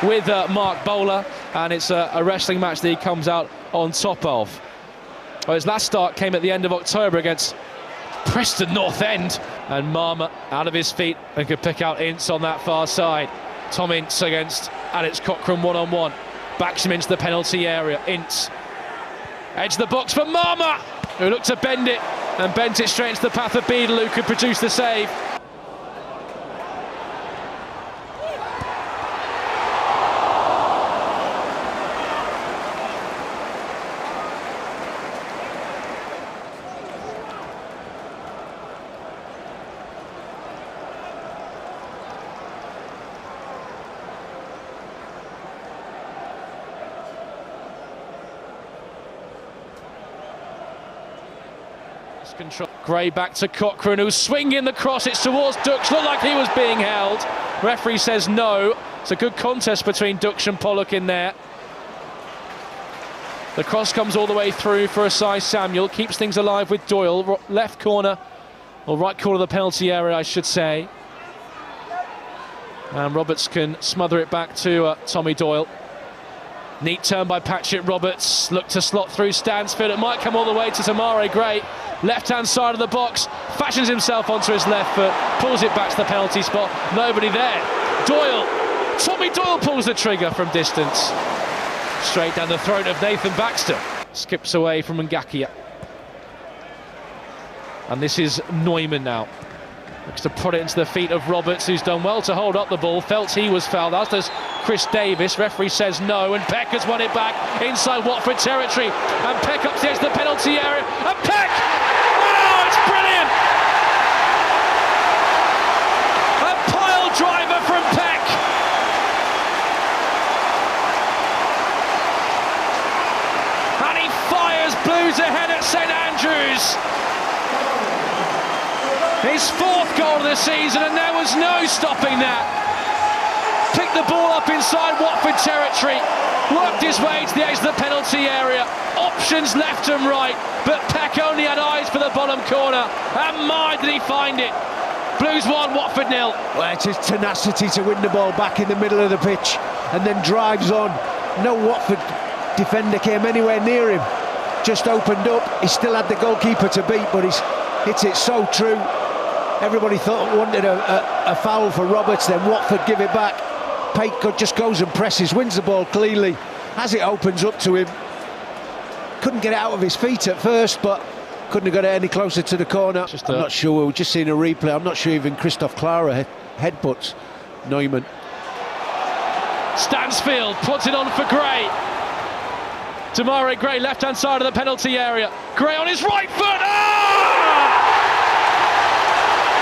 with Mark Bowler, and it's a wrestling match that he comes out on top of. Well, his last start came at the end of October against Preston North End, and Marmer out of his feet and could pick out Ince on that far side. Tom Ince against Alex Cochrane one-on-one, backs him into the penalty area. Ince, edge of the box for Marmer, who looked to bend it and bent it straight into the path of Beadle, who could produce the save. Control. Gray back to Cochrane, who's swinging the cross. It's towards Dux. Looked like he was being held. Referee says no. It's a good contest between Dux and Pollock in there. The cross comes all the way through for Asai Samuel. Keeps things alive with Doyle. Left corner, or right corner of the penalty area, I should say. And Roberts can smother it back to Tommy Doyle. Neat turn by Patrick Roberts. Look to slot through Stansfield. It might come all the way to Demarai. Gray, left-hand side of the box, fashions himself onto his left foot, pulls it back to the penalty spot. Nobody there. Doyle. Tommy Doyle pulls the trigger from distance. Straight down the throat of Nathan Baxter. Skips away from Ngakia. And this is Neumann now. Looks to put it into the feet of Roberts, who's done well to hold up the ball. Felt he was fouled, as does Chris Davis. Referee says no, and Peck has won it back inside Watford territory. And Peck up to the edge of the penalty area. And Peck! Oh, it's brilliant! A pile driver from Peck. And he fires Blues ahead at St Andrews. His fourth goal of the season, and there was no stopping that. Picked the ball up inside Watford territory, worked his way to the edge of the penalty area, options left and right, but Peck only had eyes for the bottom corner, and my did he find it. Blues 1, Watford 0. Well, it's his tenacity to win the ball back in the middle of the pitch and then drives on. No Watford defender came anywhere near him, just opened up. He still had the goalkeeper to beat, but he's hits it so true. Everybody wanted a foul for Roberts, then Watford give it back. Paik just goes and presses, wins the ball cleanly as it opens up to him. Couldn't get it out of his feet at first, but couldn't have got it any closer to the corner. I'm not sure, we've just seen a replay, I'm not sure even Christoph Clara headbutts Neumann. Stansfield puts it on for Gray. Demarai Gray, left-hand side of the penalty area. Gray on his right foot. Ah!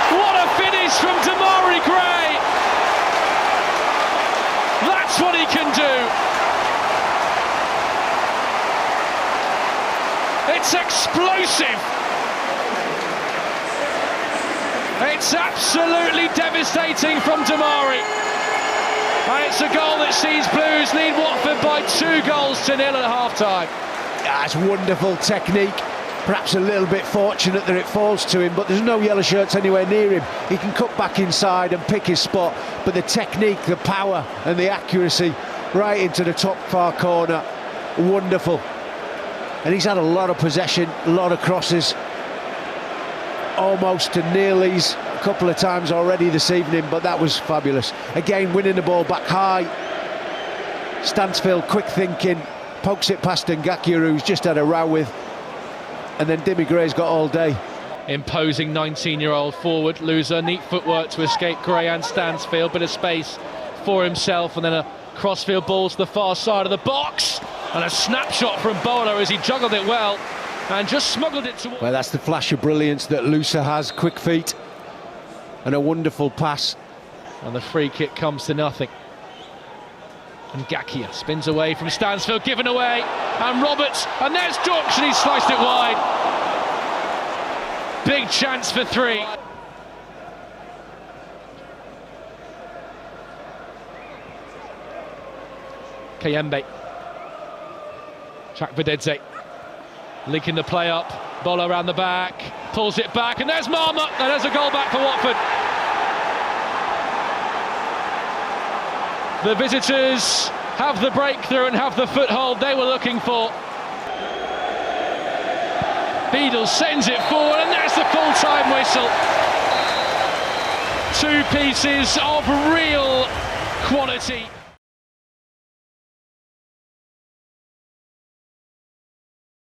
What a finish from Demarai Gray! That's what he can do. It's explosive. It's absolutely devastating from Demarai. And it's a goal that sees Blues lead Watford by 2-0 at half-time. That's wonderful technique. Perhaps a little bit fortunate that it falls to him, but there's no yellow shirts anywhere near him. He can cut back inside and pick his spot, but the technique, the power and the accuracy right into the top far corner, wonderful. And he's had a lot of possession, a lot of crosses, almost to nearly's a couple of times already this evening, but that was fabulous. Again, winning the ball back high. Stansfield, quick thinking, pokes it past Ngakia, who's just had a row with. And then Demi Gray's got all day. Imposing 19-year-old forward, loser, neat footwork to escape Gray and Stansfield, bit of space for himself, and then a crossfield ball to the far side of the box, and a snapshot from Bowler as he juggled it well and just smuggled it to... Well, that's the flash of brilliance that Lusa has, quick feet and a wonderful pass. And the free kick comes to nothing. And Ngakia spins away from Stansfield, given away, and Roberts, and there's Dux, and he's sliced it wide. Big chance for 3. Kayembe. Chakvedadze linking the play up, Bowler around the back, pulls it back, and there's Marmot, and there's a goal back for Watford. The visitors have the breakthrough and have the foothold they were looking for. Beadle sends it forward, and there's the full-time whistle. Two pieces of real quality.